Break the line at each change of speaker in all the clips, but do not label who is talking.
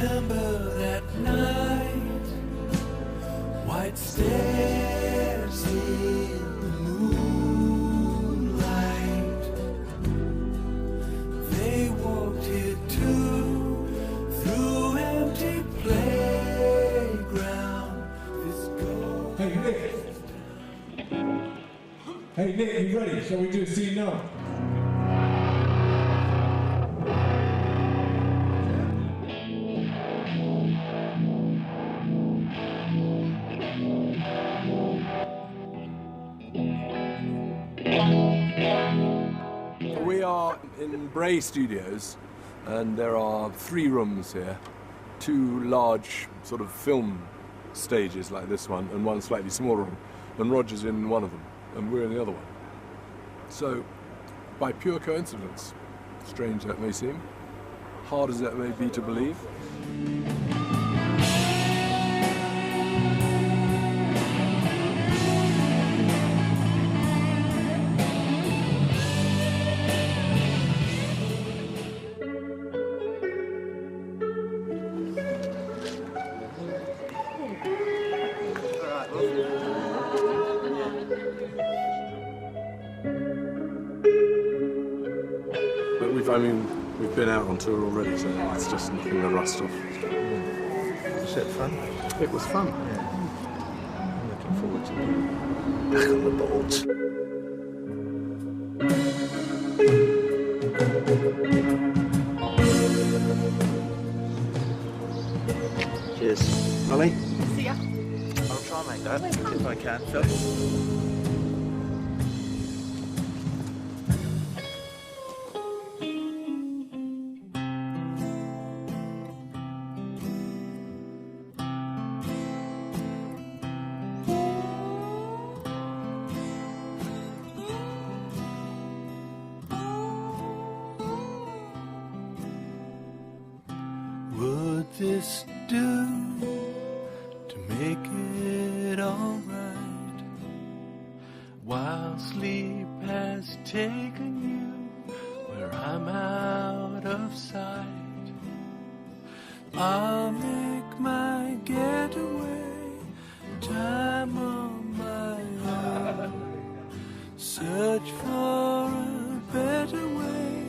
remember that night, white stairs in the moonlight. They walked here too, through empty playground. This gold.
Hey, Nick. Hey, Nick, you ready? Shall we do a scene now?
We are in Bray Studios, and there are 3 rooms here. 2 large sort of film stages like this one, and 1 slightly smaller room. And Roger's in one of them, and we're in the other one. So, by pure coincidence, strange that may seem, hard as that may be to believe, we've been out on tour already, so it's just nothing to rust off.
Was it fun?
It was fun.
Yeah. I'm looking forward to being back on the boat. Cheers. Molly?
See ya.
I'll try and make that, if I can. Phil?
Would this do to make it alright? While sleep has taken you where I'm out of sight, I'll make my getaway, time on my own. Search for a better way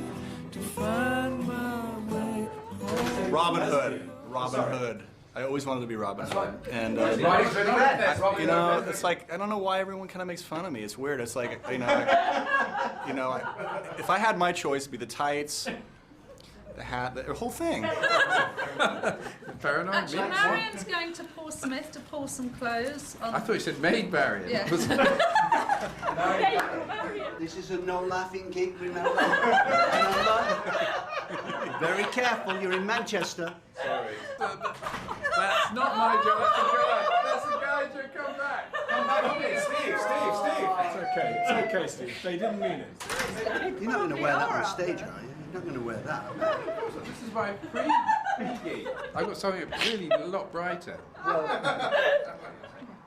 to find my way home.
Robin Hood. Robin Hood. I always wanted to be Robin Hood. And you know, it's like I don't know why everyone kind of makes fun of me. It's weird. It's like if I had my choice, it'd be the tights, the hat, the whole thing.
Fair enough.
Actually, Marion's going to Paul Smith to pull some clothes on.
I thought you said maid Marion.
Yeah.
This is a no laughing gig, remember? Very careful, you're in Manchester.
Sorry. That's not my job. That's a guy to come back.
Come back on it, Steve. It's okay. It's okay, Steve. They didn't mean it.
You're not going to wear that on stage, are you? You're not going to wear that.
This is my pre-gig. I've got something really a lot brighter.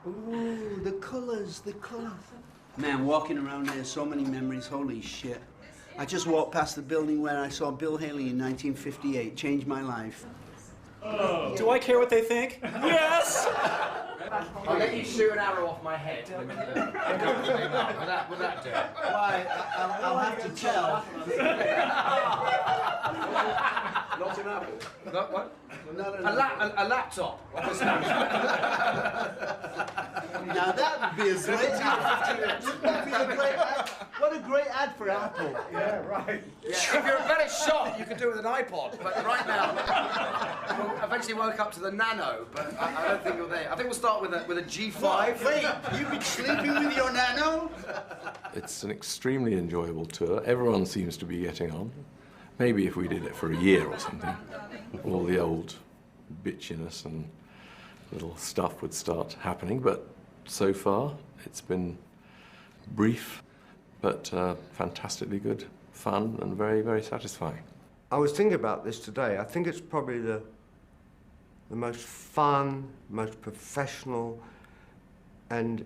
Ooh, the colours. Man, walking around here, so many memories, holy shit. I just walked past the building where I saw Bill Haley in 1958, changed my life.
Oh. Do I care what they think? Yes!
I'll let you shoot an arrow off my head. Would that do it?
Why, I'll have to tell.
Not an apple.
Not what?
Not
A laptop.
Now that would be a great ad. What a great ad for Apple.
Yeah, right.
Yeah, if you're a better shot, you could do it with an iPod. But right now, I eventually woke up to the Nano, but I don't think you're there. I think we'll start with a G5.
Wait, you've been sleeping with your Nano?
It's an extremely enjoyable tour. Everyone seems to be getting on. Maybe if we did it for a year or something, all the old bitchiness and little stuff would start happening. But so far, it's been brief, but fantastically good, fun, and very, very satisfying.
I was thinking about this today. I think it's probably the most fun, most professional, and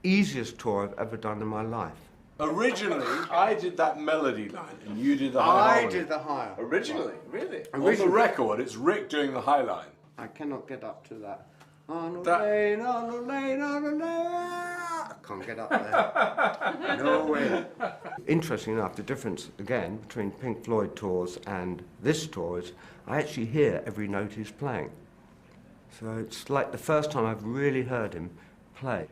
easiest tour I've ever done in my life.
Originally, I did that melody line and you did the high harmony.
I did the higher.
Originally? Really?
Originally.
On the record, it's Rick doing the high line.
I cannot get up to that. On a lane, on a lane, on a lane. I can't get up there. No way. Interesting enough, the difference, again, between Pink Floyd tours and this tour is I actually hear every note he's playing. So it's like the first time I've really heard him play.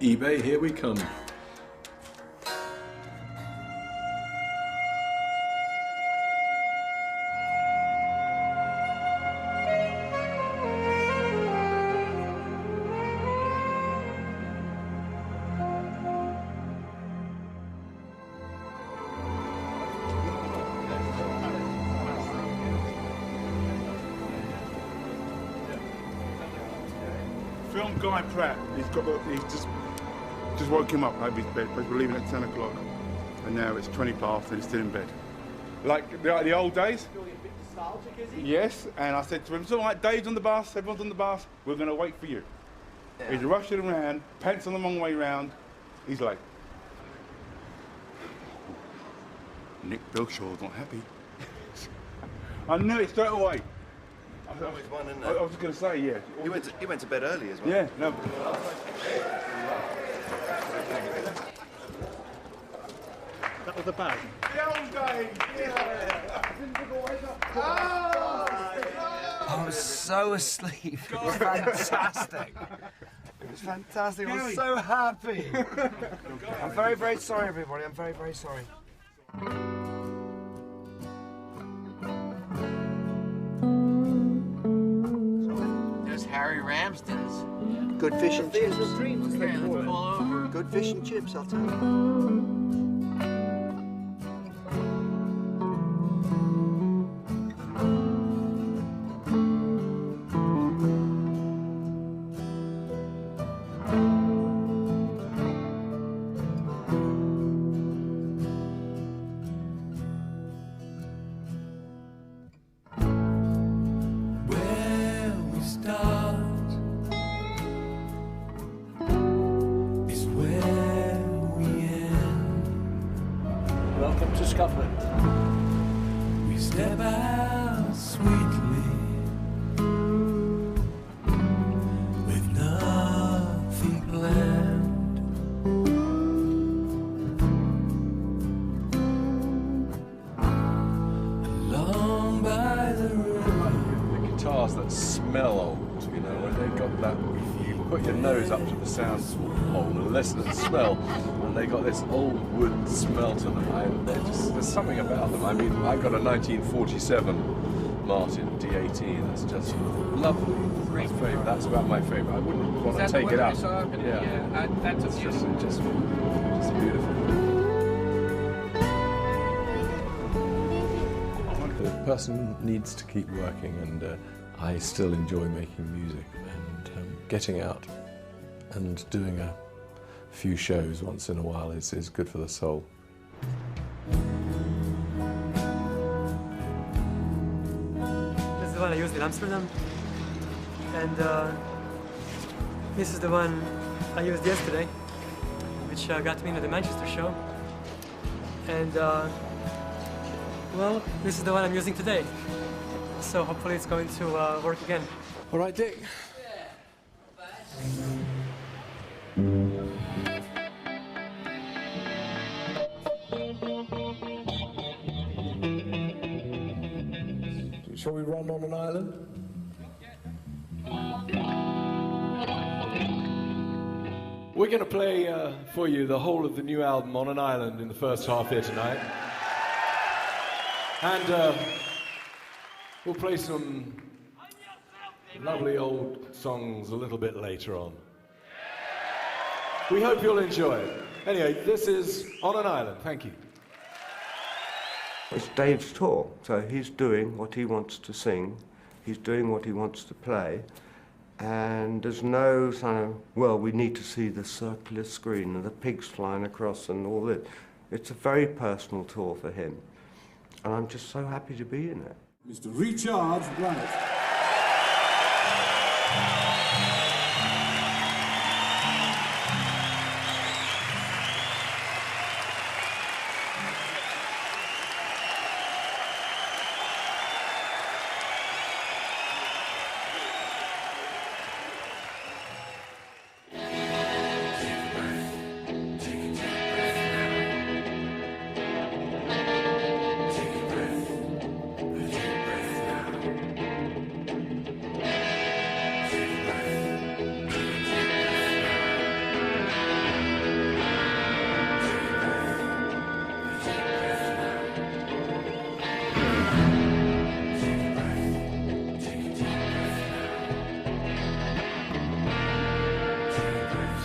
eBay, here we come.
Film Guy Pratt. He's just woke him up out of his bed. We were leaving at 10 o'clock, and now it's 20 past and he's still in bed. Like the old days.
Feeling a bit nostalgic, is he?
Yes, and I said to him, "It's all right, Dave's on the bus. Everyone's on the bus. We're going to wait for you." Yeah. He's rushing around, pants on the wrong way round. He's like, Nick Bilshaw's not happy. I knew it straight away.
Always one, isn't
I was just going to say, yeah.
He went to bed early as well.
Yeah, no.
That was the bag.
The old days, yeah.
I was so asleep. It was fantastic. It was fantastic. I was so happy. I'm very, very sorry, everybody. I'm very, very sorry.
Harry Ramsden's.
Good fish and chips.
Okay, let's pull over.
Good fish and chips, I'll tell you.
Welcome to Scotland.
We step out sweetly with nothing planned. Along by the river.
The guitars that smell old, you know, when they've got that, you put your nose up to the sound hole and listen and smell, and they got this old wood smell to them. There's something about them. I mean, I've got a 1947 Martin D18. That's just lovely. Great favorite. That's about my favorite. I wouldn't want to take it out.
Yeah, that's a beautiful.
Just beautiful. The person needs to keep working, and I still enjoy making music and getting out and doing a few shows once in a while is good for the soul.
This is the one I used in Amsterdam, and this is the one I used yesterday, which got me into the Manchester show. And well, this is the one I'm using today, so hopefully it's going to work again.
All right, Dick. Shall we run on an island? We're going to play for you the whole of the new album On an Island in the first half here tonight. And we'll play some lovely old songs a little bit later on. We hope you'll enjoy it. Anyway, this is On an Island. Thank you.
It's Dave's tour, so he's doing what he wants to sing, he's doing what he wants to play, and there's no kind of, well, we need to see the circular screen and the pigs flying across and all this. It's a very personal tour for him, and I'm just so happy to be in it.
Mr. Richard Bryant.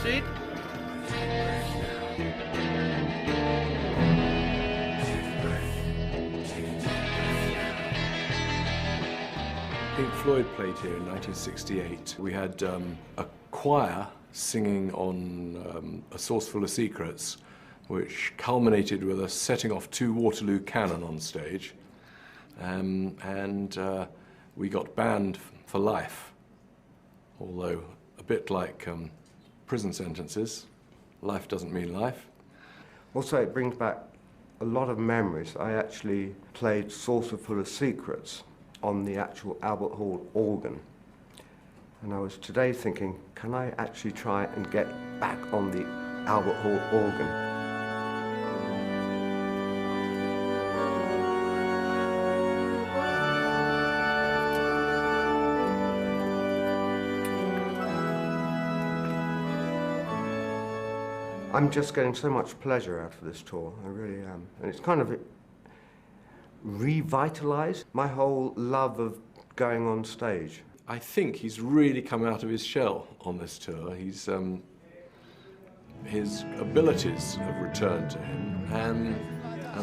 seat.
Pink Floyd played here in 1968. We had a choir singing on A Sauce Full of Secrets, which culminated with us setting off 2 Waterloo cannon on stage. We got banned for life, although a bit like prison sentences, life doesn't mean life.
Also, it brings back a lot of memories. I actually played Saucer Full of Secrets on the actual Albert Hall organ. And I was today thinking, can I actually try and get back on the Albert Hall organ? I'm just getting so much pleasure out of this tour, I really am. And it's kind of revitalized my whole love of going on stage.
I think he's really come out of his shell on this tour. His abilities have returned to him, and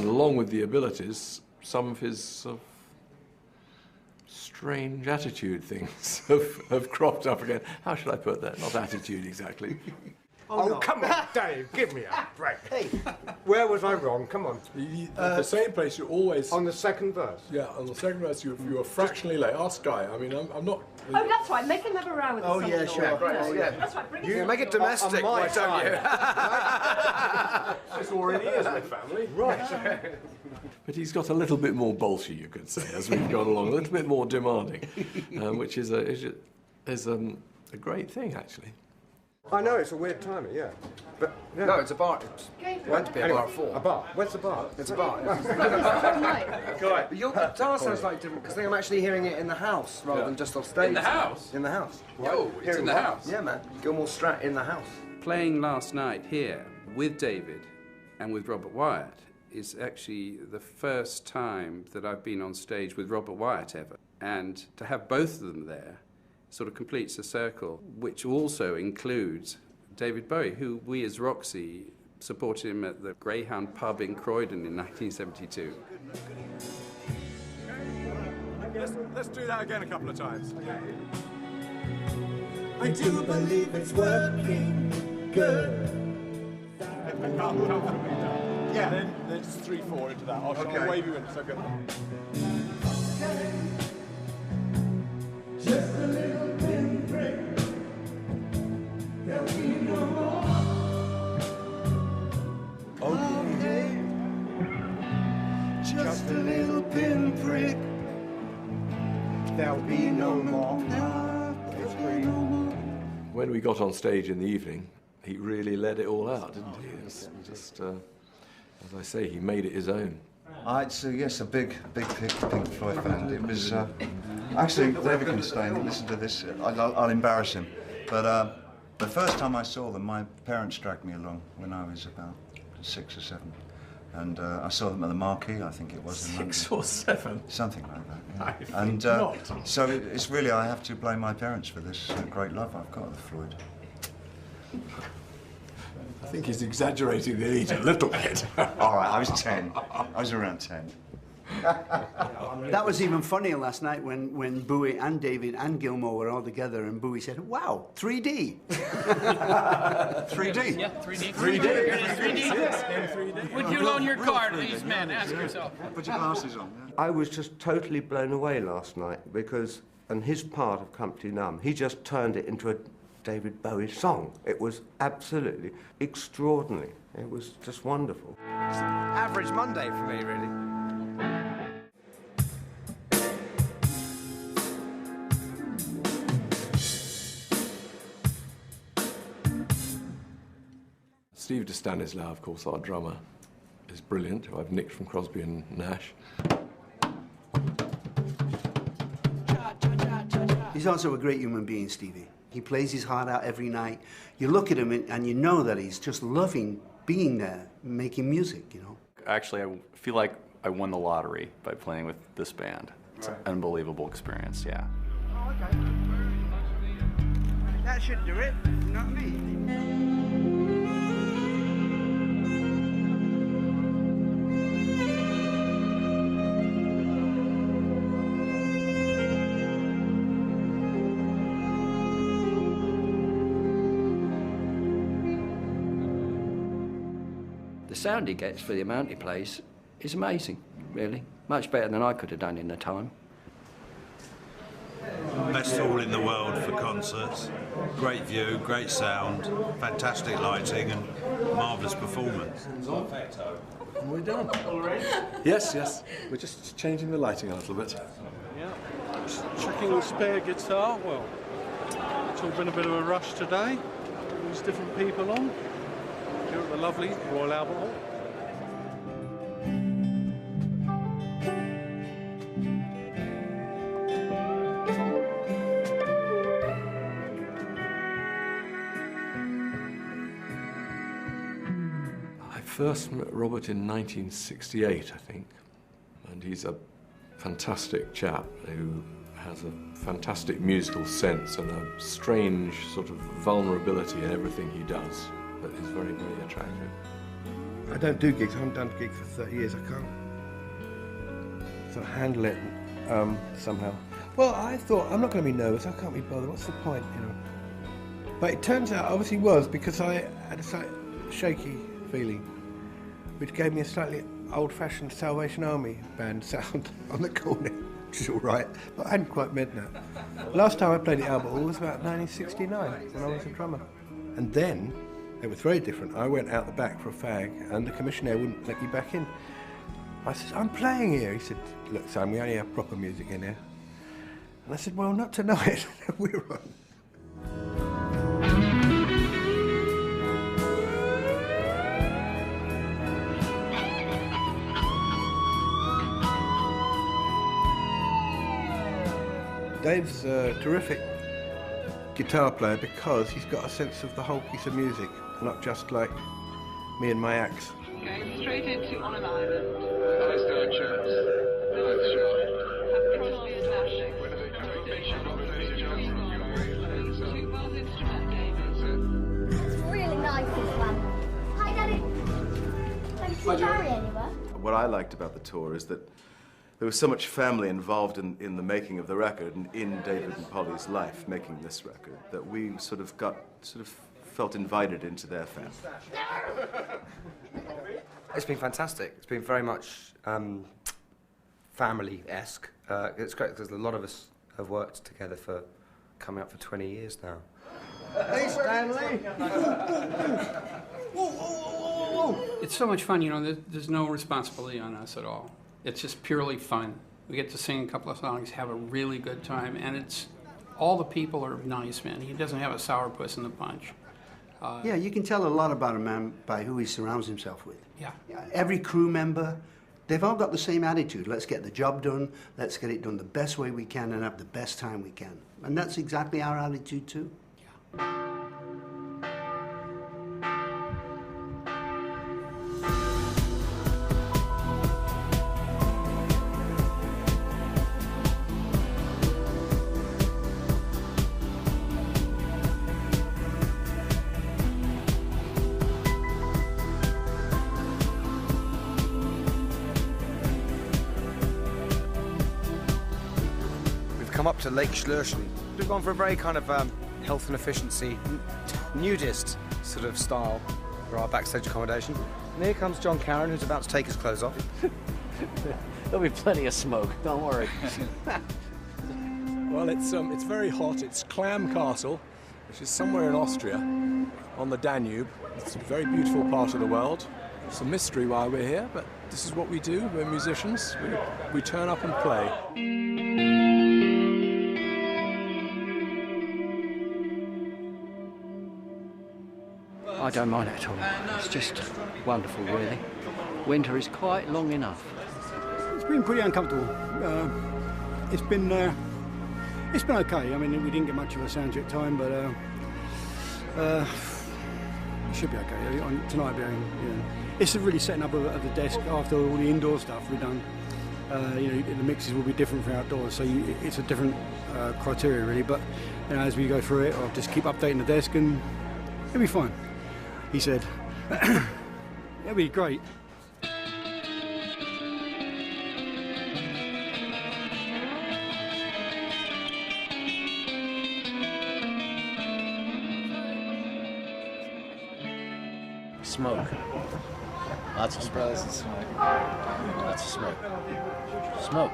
along with the abilities, some of his sort of strange attitude things have cropped up again. How should I put that? Not attitude exactly.
Oh, come on, Dave, give me a break. Hey, where was I wrong? Come on.
The same place you always...
On the second verse?
Yeah, on the second verse you were fractionally late. Ask Guy. I mean, I'm not...
Oh, that's right. Make him have a row with us.
Oh, yeah, sure.
Oh, yeah. That's right. Bring
You make it domestic, why don't you?
This already is my family. Right. But he's got a little bit more bolshy, you could say, as we've gone along. A little bit more demanding, which is a great thing, actually.
I know, it's a weird timing, yeah. But yeah.
No, it's a bar. It's meant to be a bar at 4.
A bar? Where's the bar?
It's a bar. But your guitar sounds like different, because I'm actually hearing it in the house rather than just off stage.
In the house?
In the house.
Yo, it's in the house.
Yeah, man. Gilmour Strat in the house.
Playing last night here with David and with Robert Wyatt is actually the first time that I've been on stage with Robert Wyatt ever. And to have both of them there sort of completes a circle, which also includes David Bowie, who we as Roxy supported him at the Greyhound pub in Croydon in 1972.
Let's do that again a couple of times.
I do believe it's working good.
Yeah. Then let's 3/4 into that. I'll wave you in. It's okay.
Just a little pinprick, there'll be no more. Okay. Just a little pinprick, there'll be no more.
When we got on stage in the evening, he really let it all out, didn't he? It was just, as I say, he made it his own.
Yes, a big Pink Floyd fan. It was actually David can stay and listen to this. I'll embarrass him, but the first time I saw them, my parents dragged me along when I was about 6 or 7, and I saw them at the Marquee. I think it was in London.
6 or 7,
something like that. Yeah.
I think not.
So it's really I have to blame my parents for this great love I've got of the Floyd.
I think he's exaggerating the age a little bit.
All right, I was 10. I was around 10.
That was even funnier last night when Bowie and David and Gilmour were all together and Bowie said, wow, 3D.
3D?
Yeah, 3D.
3D.
3D.
Yes, in 3D.
Would you loan your car to these men? Ask yourself.
Put your glasses on. Yeah.
I was just totally blown away last night because, and his part of Compty Numb, he just turned it into a David Bowie song. It was absolutely extraordinary. It was just wonderful.
It's an average Monday for me, really.
Steve de Stanislaw, of course, our drummer, is brilliant, who I've nicked from Crosby and Nash.
He's also a great human being, Stevie. He plays his heart out every night. You look at him and you know that he's just loving being there, making music, you know.
Actually, I feel like I won the lottery by playing with this band. It's an unbelievable experience, yeah.
Oh, okay. That should do it, you know what I mean?
sound he gets for the amount he plays is amazing, really. Much better than I could have done in the time.
Best hall in the world for concerts. Great view, great sound, fantastic lighting and marvellous performance.
And we're done. Yes, yes. We're just changing the lighting a little bit.
Yeah. Just checking the spare guitar. Well, it's all been a bit of a rush today. There's different people on. Here at the lovely Royal Albert Hall.
I first met Robert in 1968, I think, and he's a fantastic chap who has a fantastic musical sense and a strange sort of vulnerability in everything he does that is very, very attractive.
I don't do gigs. I haven't done gigs for 30 years. I can't sort of handle it somehow. Well, I thought, I'm not going to be nervous. I can't be bothered. What's the point, you know? But it turns out, obviously was, because I had a slight shaky feeling, which gave me a slightly old-fashioned Salvation Army band sound on the cornet, which is all right, but I hadn't quite meant that. Last time I played at Albert Hall was about 1969, when I was a drummer. And then, it was very different. I went out the back for a fag, and the commissioner wouldn't let me back in. I said, I'm playing here. He said, look, son, we only have proper music in here. And I said, well, not tonight. We're on. Dave's a terrific guitar player because he's got a sense of the whole piece of music, not just like me and my axe.
Going straight into On an Island. Nice going, chaps. Nice shot. Have Crosby and Nash. Two bars instrument, David.
It's really nice, this one. Hi, Daddy. Have you seen Barry anywhere?
What I liked about the tour is that there was so much family involved in the making of the record and in David and Polly's life making this record that we sort of felt invited into their family.
It's been fantastic. It's been very much family-esque. It's great because a lot of us have worked together for coming up for 20 years now.
Hey, Stanley!
It's so much fun, you know, there's no responsibility on us at all. It's just purely fun. We get to sing a couple of songs, have a really good time, and it's, all the people are nice, man. He doesn't have a sourpuss in the punch.
Yeah, you can tell a lot about a man by who he surrounds himself with.
Yeah.
Every crew member, they've all got the same attitude. Let's get the job done, let's get it done the best way we can and have the best time we can. And that's exactly our attitude too.
Come up to Lake Schlürchen. We've gone for a very kind of health and efficiency, nudist sort of style for our backstage accommodation. And here comes John Caron, who's about to take his clothes off.
There'll be plenty of smoke, don't worry.
Well, it's very hot. It's Clam Castle, which is somewhere in Austria, on the Danube. It's a very beautiful part of the world. It's a mystery why we're here, but this is what we do. We're musicians. We turn up and play.
I don't mind it at all. It's just wonderful, really. Winter is quite long enough.
It's been pretty uncomfortable. It's been okay. I mean, we didn't get much of a sound check time, but it should be okay. Tonight, it's really setting up of the desk after all the indoor stuff we've done. You know, the mixes will be different for outdoors, so it's a different criteria really. But you know, as we go through it, I'll just keep updating the desk, and it'll be fine. He said, it'll be great.
Smoke. Lots of smoke. Lots of smoke. Smoke.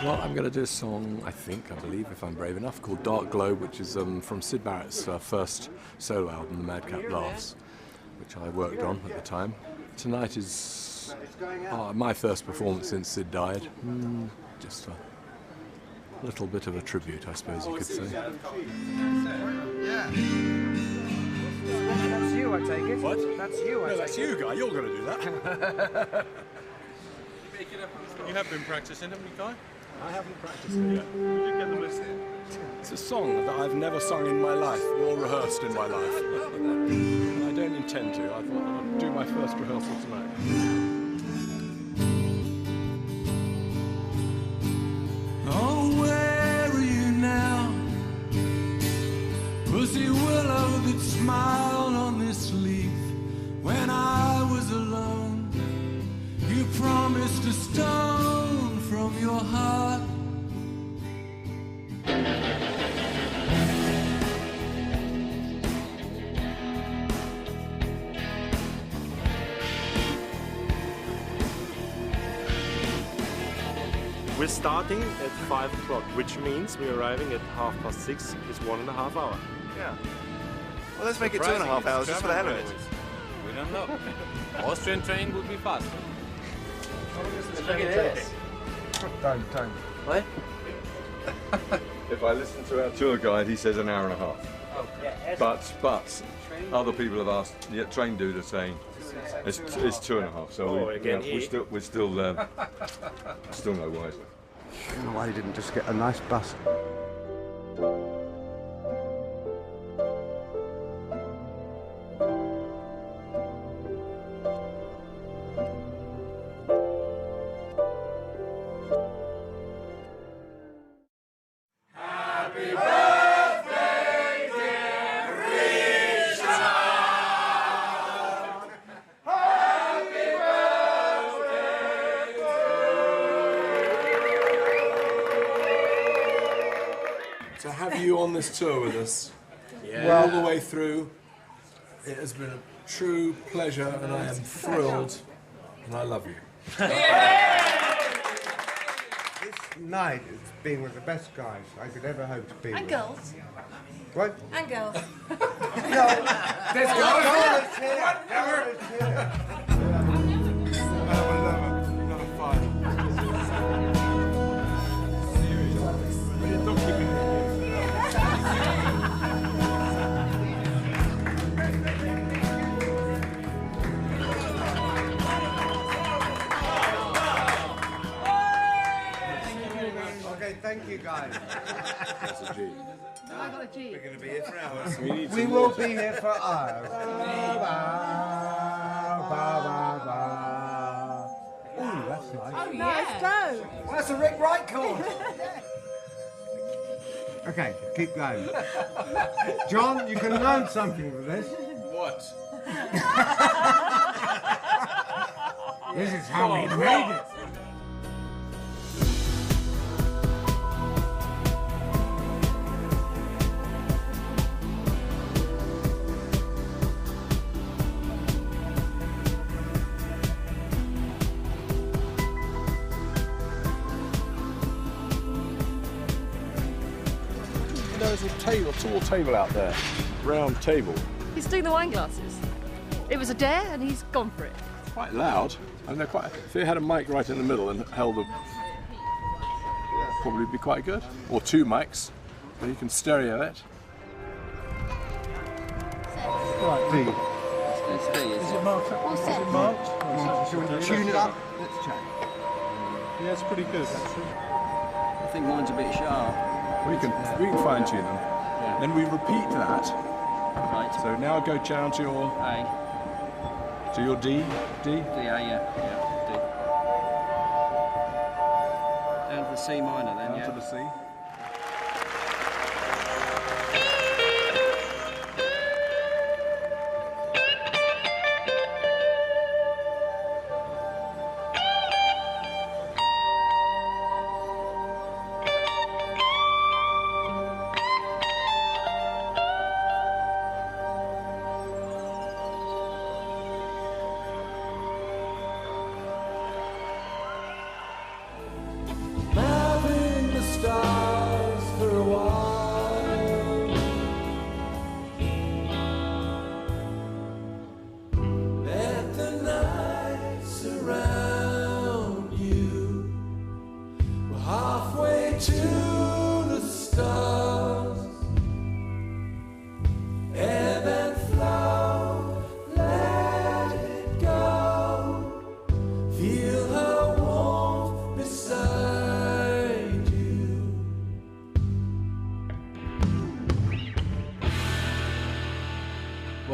Well, I'm going to do a song, I believe, if I'm brave enough, called Dark Globe, which is from Syd Barrett's first solo album, The Madcap Laughs, which I worked on at the time. Tonight is my first performance since Syd died. Just a little bit of a tribute, I suppose you could say.
Yeah. That's you, I take it.
What?
That's you, I take it.
No, that's you, Guy. You're going to do that.
You have been practicing, haven't you, Guy?
I haven't practiced it yet.
You did get the listening.
It's a song that I've never sung in my life, or rehearsed in my life. I don't intend to. I thought I'd do my first rehearsal tonight.
Oh, where are you now? Pussy willow that smiled on this leaf when I was alone. You promised a stone from your heart.
We're starting at 5 o'clock, which means we're arriving at 6:30. It's 1.5 hours.
Yeah. Well, let's make it 2.5 hours just for the hell of it.
We don't know. Austrian train would be faster.
Look at this. Don't.
What?
If I listen to our tour guide, he says an hour and a half. But other people have asked. Yeah, train dude are saying it's 2.5. So we're still no wiser.
I don't know why he didn't just get a nice bus.
To have you on this tour with us,
Yeah.
all the way through, it has been a true pleasure, and I am thrilled, and I love you.
This night it's been with the best guys I could ever hope to be with.
And girls.
What?
And girls.
There's Okay, thank you guys.
That's a G.
I got a G.
We're going to be here for hours.
We
will be here for hours. Ooh, that's nice.
Oh, nice. Go.
Well, that's a Rick Wright chord.
Okay, keep going. John, you can learn something from this.
What?
This is how we made it.
There's a tall table out there, round table.
He's doing the wine glasses. It was a dare, and he's gone for it.
Quite loud, and they're quite. If they had a mic right in the middle and held them, probably be quite good. Or two mics, and you can stereo it.
Right, D.
Is it marked up?
What's
Is
it?
it marked?
Should we tune it up? Let's check.
Yeah, it's pretty good, actually.
I think mine's a bit sharp.
We can fine tune them.
Yeah.
Then we repeat that.
Right.
So now go down to your
A.
to your D. D.
Yeah, D. Down to the C minor then,
Down
yeah.
to the C.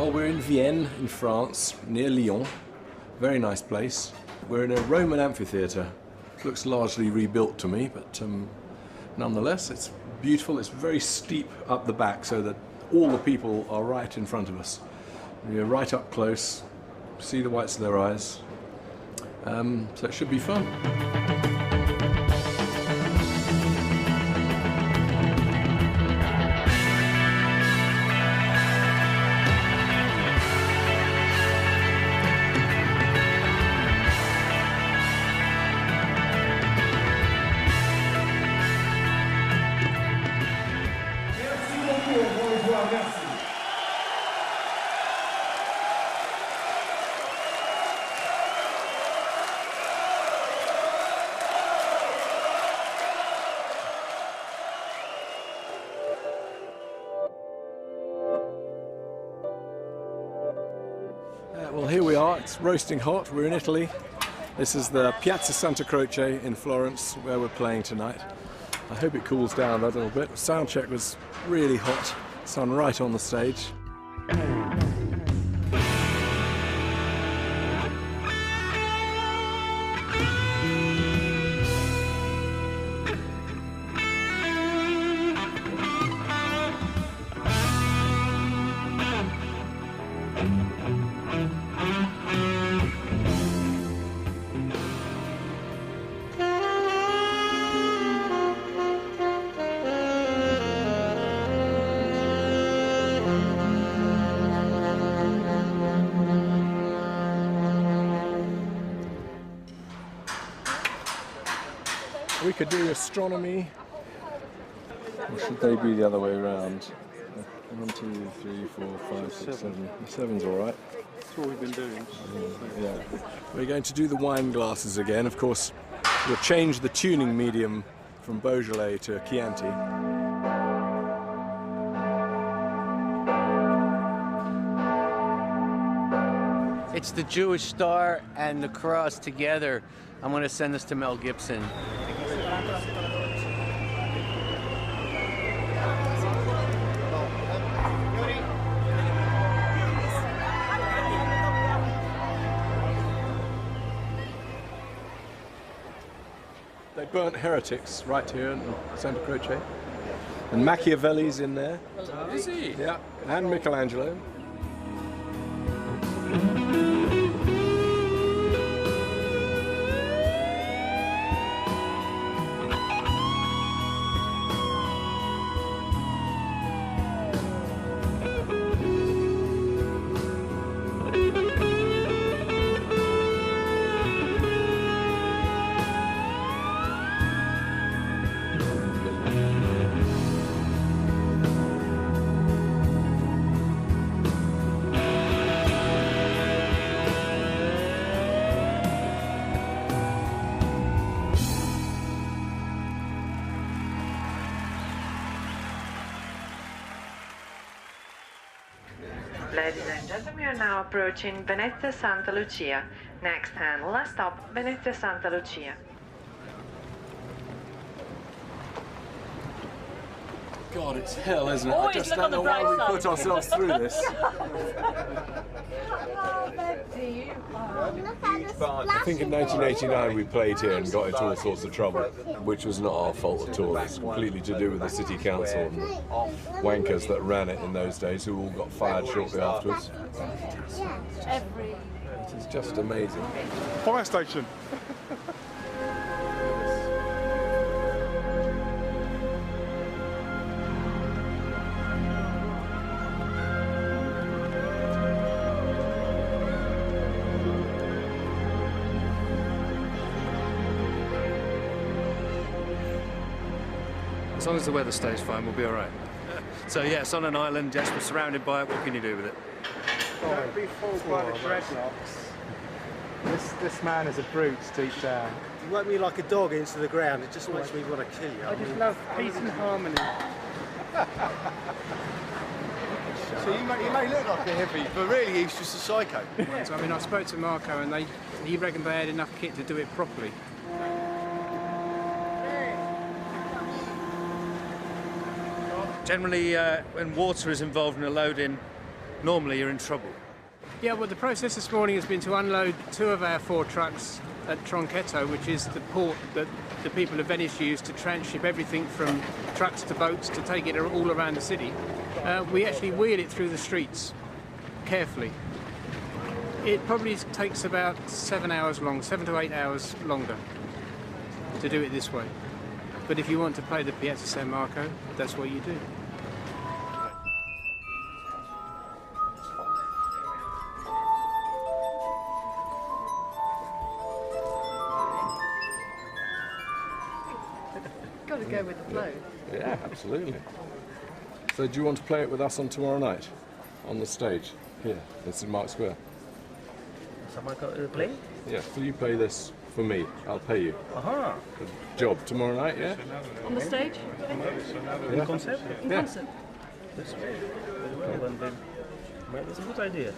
Well, we're in Vienne, in France, near Lyon. Very nice place. We're in a Roman amphitheatre. It looks largely rebuilt to me, but nonetheless, it's beautiful. It's very steep up the back, so that all the people are right in front of us. We're right up close, see the whites of their eyes. So it should be fun. Well, here we are. It's roasting hot. We're in Italy. This is the Piazza Santa Croce in Florence, where we're playing tonight. I hope it cools down a little bit. The sound check was really hot. Sun right on the stage. We could do astronomy. Or should they be the other way around? 1, 2, 3, 4, 5, 6, 7. The 7's all right.
That's what we've been doing.
Yeah. We're going to do the wine glasses again. Of course, we'll change the tuning medium from Beaujolais to Chianti.
It's the Jewish Star and the cross together. I'm going to send this to Mel Gibson.
They burnt heretics right here in Santa Croce. And Machiavelli's in there.
Is he?
Yeah, and Michelangelo.
Ladies and gentlemen, we are now approaching Venezia Santa Lucia. Next and last stop, Venezia Santa Lucia.
God, it's hell, isn't it? I
Always
just
look
don't
on the
know why we
bright
put
side.
ourselves through this. I think in 1989 we played here and got into all sorts of trouble, which was not our fault at all. It's completely to do with the city council and the wankers that ran it in those days, who all got fired shortly afterwards. It is just amazing.
Fire station.
As long as the weather stays fine, we'll be all right. So yes, on an island, yes, we're surrounded by it. What can you do with it?
Don't be fooled by the dreadlocks. This man is a brute deep down. You work me like a dog into the ground. It just makes me want to kill you.
I just love peace and harmony.
So you may look like a hippie, but really he's just a psycho.
I mean, I spoke to Marco and he reckoned they had enough kit to do it properly.
Generally, when water is involved in a loading, normally you're in trouble.
Yeah, well, the process this morning has been to unload 2 of our 4 trucks at Tronchetto, which is the port that the people of Venice use to transship everything from trucks to boats to take it all around the city. We actually wheel it through the streets carefully. It probably takes about 7 to 8 hours longer to do it this way. But if you want to play the Piazza San Marco, that's what you do.
Got to go with the flow.
Yeah, absolutely. So do you want to play it with us on tomorrow night? On the stage, here, in St Mark's Square?
Someone got to play?
Yeah, will you play this for me? I'll pay you.
Aha!
The job tomorrow night, yeah?
On the stage?
In concert?
In concert.
That's very well, and then well, that's a good idea.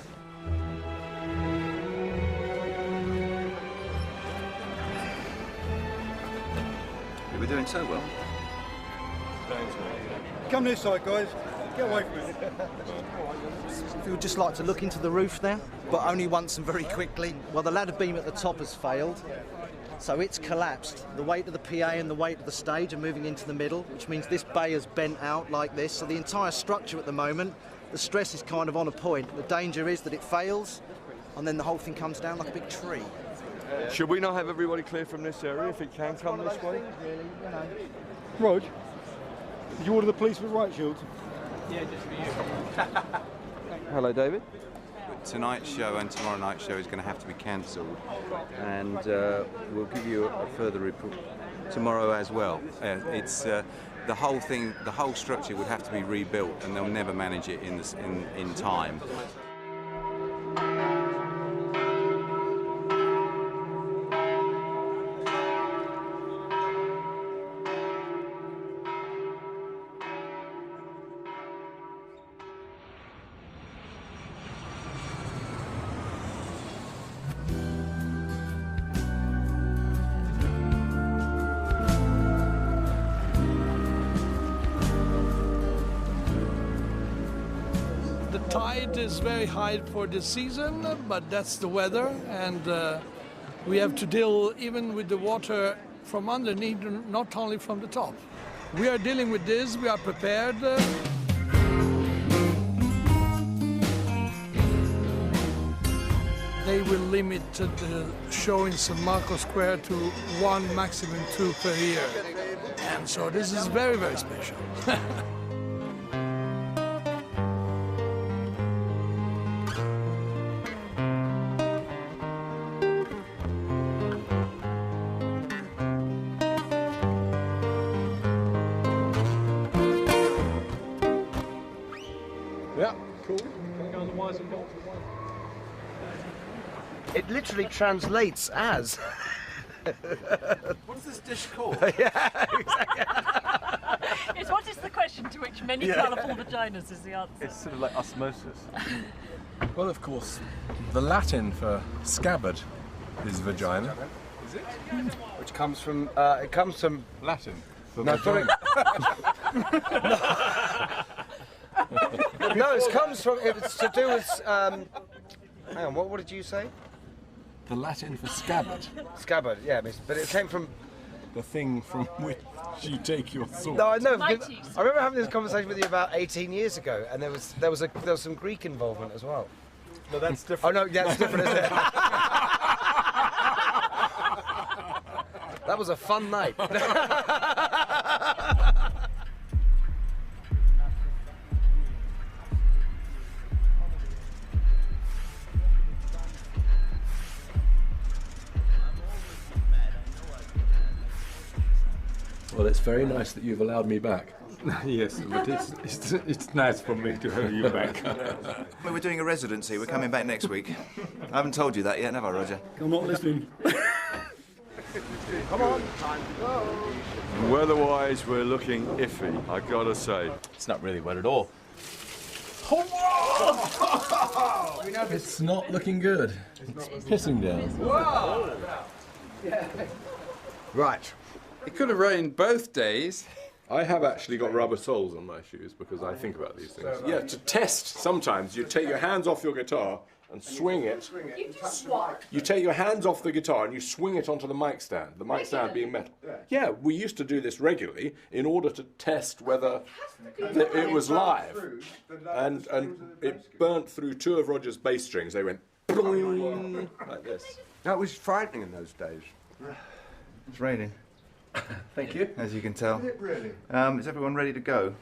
You were doing so well.
Come this side, guys. Get away from it.
If you would just like to look into the roof there, but only once and very quickly. Well, the ladder beam at the top has failed, so it's collapsed. The weight of the PA and the weight of the stage are moving into the middle, which means this bay has bent out like this. So the entire structure at the moment, the stress is kind of on a point. The danger is that it fails, and then the whole thing comes down like a big tree.
Should we not have everybody clear from this area if it can come this way?
Rog, did you order the police with riot shields?
Yeah, just for you.
Hello, David.
Tonight's show and tomorrow night's show is going to have to be cancelled, and we'll give you a further report tomorrow as well. It's the whole thing, the whole structure would have to be rebuilt, and they'll never manage it in time.
The tide is very high for this season, but that's the weather, and we have to deal even with the water from underneath, not only from the top. We are dealing with this, we are prepared. They will limit the show in St. Marco Square to 1, maximum 2 per year. And so this is very, very special.
Yeah, cool. Can we go on the wires and bolts?
It literally translates as.
What's this dish called?
Yeah, exactly.
It's what is the question to which many colourful vaginas is the answer.
It's sort of like osmosis.
Well, of course, the Latin for scabbard is vagina.
Is it? Which comes from, it comes from...
Latin for
no,
vagina.
No, it comes from, it's to do with, hang on, what did you say?
The Latin for scabbard.
Scabbard, yeah, but it came from...
The thing from which you take your sword.
No, I know. I remember having this conversation with you about 18 years ago, and there was some Greek involvement as well.
No, that's different.
Oh no, that's different, isn't it? That was a fun night.
Well, it's very nice that you've allowed me back.
Yes, but it's nice for me to have you back.
Well, we're doing a residency. We're coming back next week. I haven't told you that yet, have I, Roger?
I'm not listening.
Come on, time to go.
Weather-wise, we're looking iffy, I gotta say.
It's not really wet at all.
It's not looking good. It's pissing down.
Right.
It could have rained both days.
I have actually got rubber soles on my shoes because I think about these things. Yeah, to test, sometimes you take your hands off your guitar and swing it. You take your hands off the guitar and you swing it onto the mic stand, the mic stand being metal. Yeah, we used to do this regularly in order to test whether it was live. And it burnt through 2 of Roger's bass strings. They went boing, like this.
That was frightening in those days.
It's raining.
Thank you.
As you can tell.
Is it really?
Is everyone ready to go?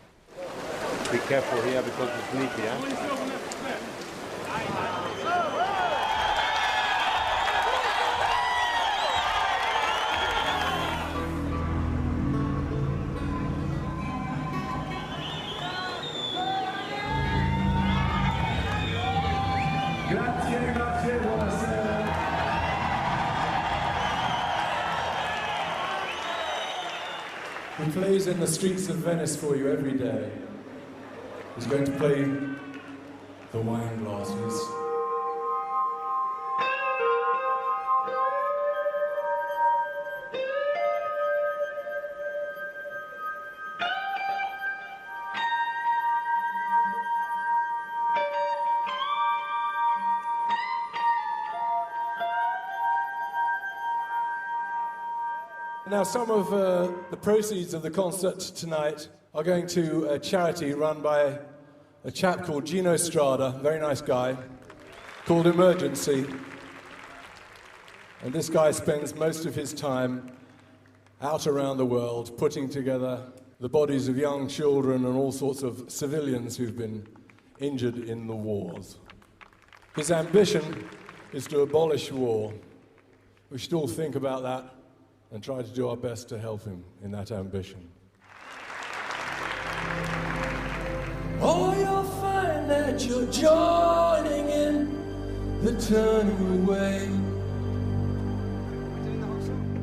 Be careful here because it's leaky, yeah?
He plays in the streets of Venice for you every day. He's going to play the wine glasses. Now, some of the proceeds of the concert tonight are going to a charity run by a chap called Gino Strada, very nice guy, called Emergency. And this guy spends most of his time out around the world putting together the bodies of young children and all sorts of civilians who've been injured in the wars. His ambition is to abolish war. We should all think about that and try to do our best to help him in that ambition. Oh, you'll find that you're joining in the turning away.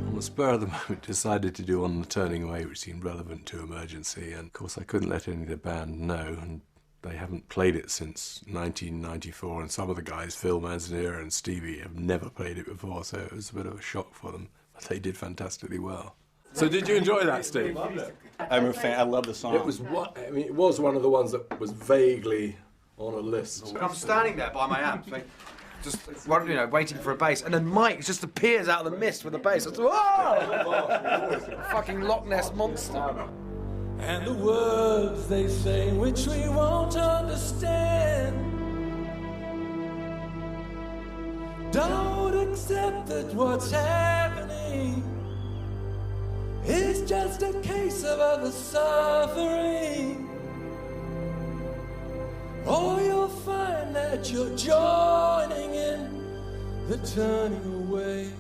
On the spur of the moment, decided to do On the Turning Away, which seemed relevant to Emergency, and of course I couldn't let any of the band know, and they haven't played it since 1994, and some of the guys, Phil Manzanera and Stevie, have never played it before, so it was a bit of a shock for them. They did fantastically well. So did you enjoy that, Steve?
I'm a fan. I love the song.
It was it was one of the ones that was vaguely on a list.
I'm standing there by my amp, just waiting for a bass, and then Mike just appears out of the mist with a bass. It's, whoa! Fucking Loch Ness monster.
And the words they say which we won't understand. Don't accept that what's happening is just a case of other suffering. Or you'll find that you're joining in the turning away.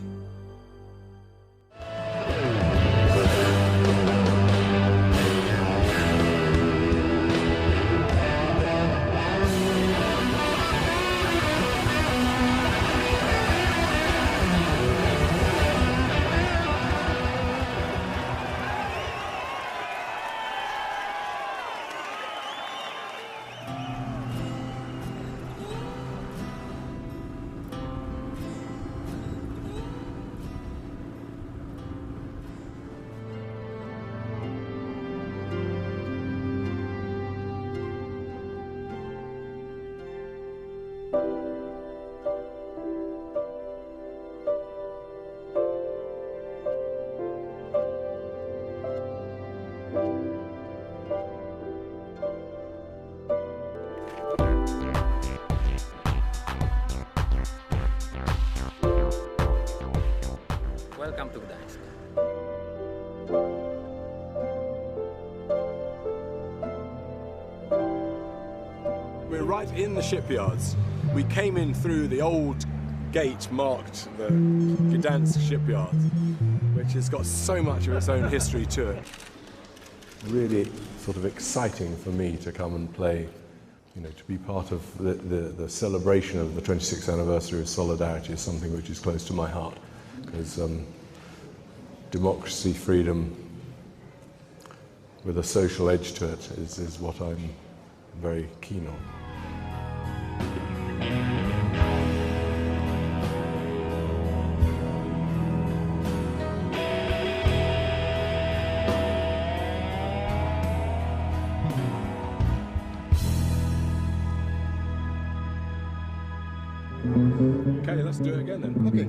Welcome to Gdańsk.
We're right in the shipyards. We came in through the old gate marked the Gdansk shipyard, which has got so much of its own history to it. Really sort of exciting for me to come and play, to be part of the celebration of the 26th anniversary of Solidarity is something which is close to my heart, because democracy, freedom with a social edge to it is what I'm very keen on. Okay, let's do it again then. Okay.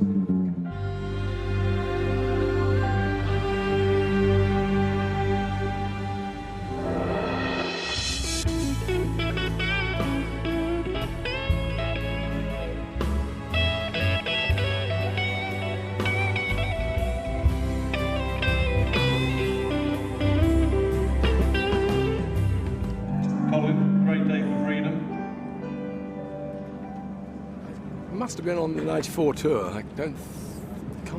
Colin, great day for freedom.
It must have been on the 94 tour. I can't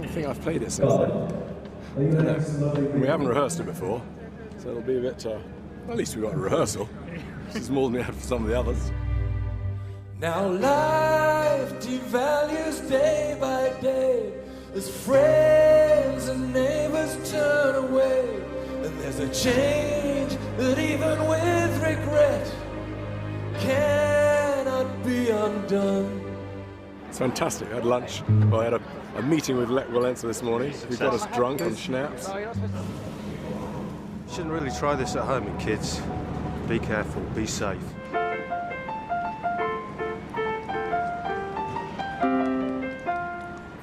think I've played it since then. We haven't rehearsed it before, so it'll be a bit... at least we got a rehearsal, which is more than we had for some of the others.
Now life devalues day by day as friends and neighbors turn away, and there's a change that even with regret cannot be undone.
It's fantastic. I had lunch. Well, I had a meeting with Lech Walesa this morning. We got us drunk on schnapps.
Shouldn't really try this at home, kids. Be careful, be safe.
I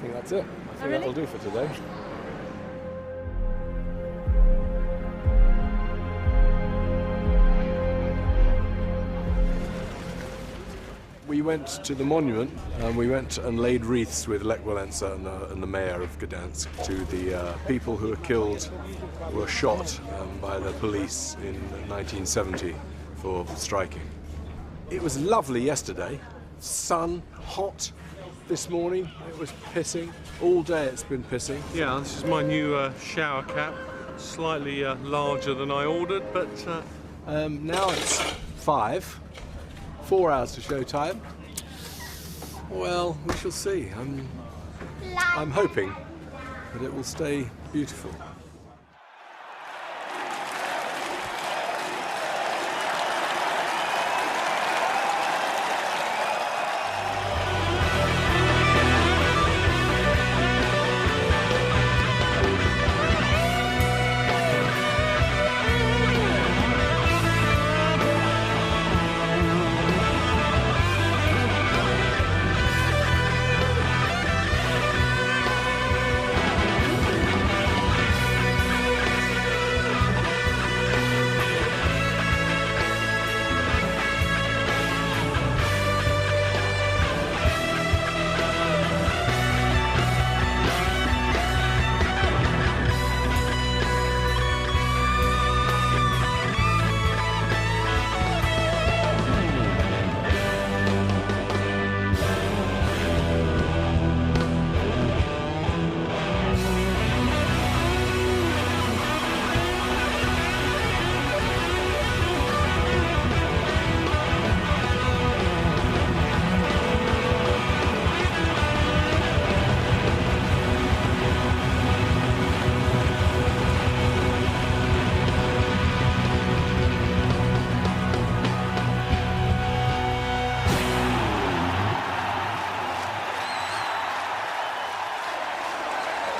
think that's it. I think that'll do for today. We went to the monument and we went and laid wreaths with Lech Walesa and the mayor of Gdansk to the people who were killed, who were shot by the police in 1970 for striking. It was lovely yesterday. Sun, hot. This morning it was pissing. All day it's been pissing.
Yeah, this is my new shower cap. Slightly larger than I ordered, but...
now it's 5. 4 hours to show time. Well, we shall see. I'm hoping that it will stay beautiful.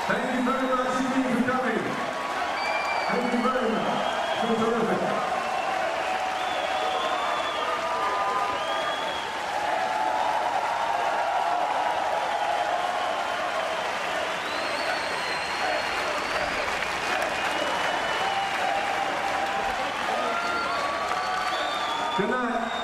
Thank you very much indeed for coming. Thank you very much. It's been terrific. Good night.